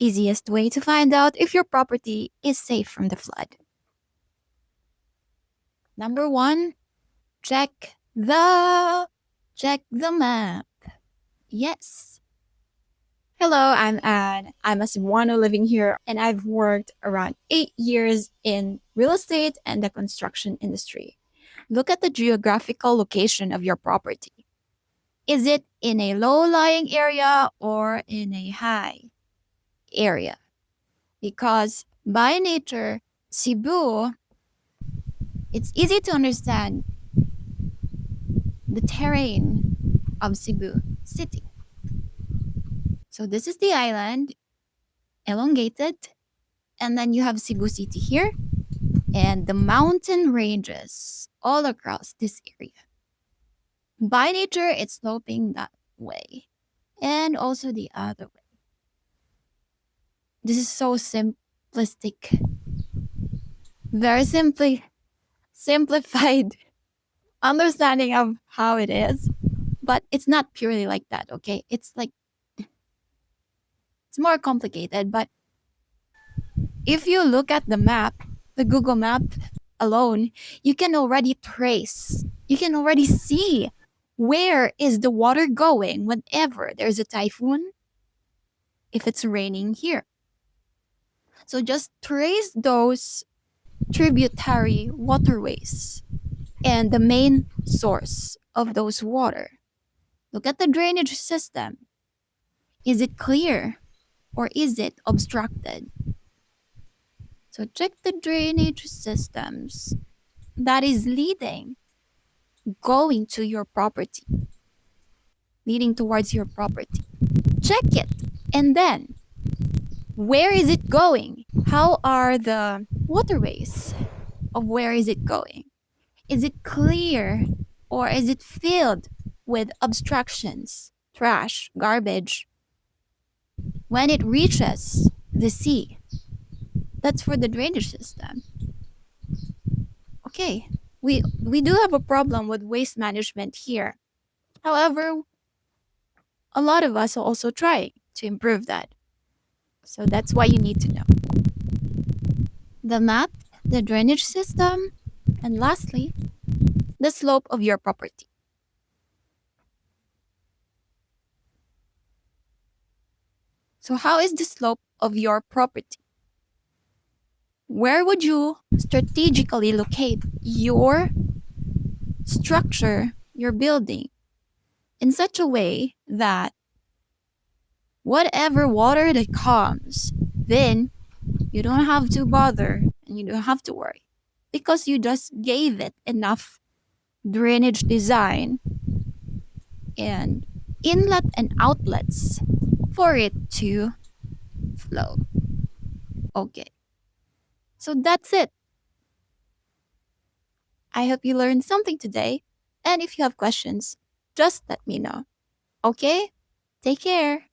Easiest way to find out if your property is safe from the flood. Number one, check the map. Yes. Hello, I'm Anne. I'm a Cebuano living here, and I've worked around 8 years in real estate and the construction industry. Look at the geographical location of your property. Is it in a low-lying area or in a high area? Because by nature, Cebu, it's easy to understand the terrain of Cebu City. So this is the island, elongated, and then you have Cebu City here, and the mountain ranges all across this area. By nature, it's sloping that way, and also the other way. This is so simplistic, very simply simplified understanding of how it is, but it's not purely like that, okay? It's more complicated, but if you look at the map, the Google map alone, you can already trace, you can already see where is the water going whenever there's a typhoon, if it's raining here. So just trace those tributary waterways and the main source of those water. Look at the drainage system. Is it clear or is it obstructed? So check the drainage systems that is going to your property, leading towards your property. Check it. And then, where is it going? How are the waterways of where is it going? Is it clear or is it filled with obstructions, trash, garbage? When it reaches the sea, that's for the drainage system. Okay, we do have a problem with waste management here. However, a lot of us are also trying to improve that. So that's why you need to know the map, the drainage system, and lastly, the slope of your property. So how is the slope of your property? Where would you strategically locate your structure, your building, in such a way that whatever water that comes, then you don't have to bother and you don't have to worry because you just gave it enough drainage design and inlet and outlets for it to flow. Okay, so that's it. I hope you learned something today. And if you have questions, just let me know. Okay? Take care.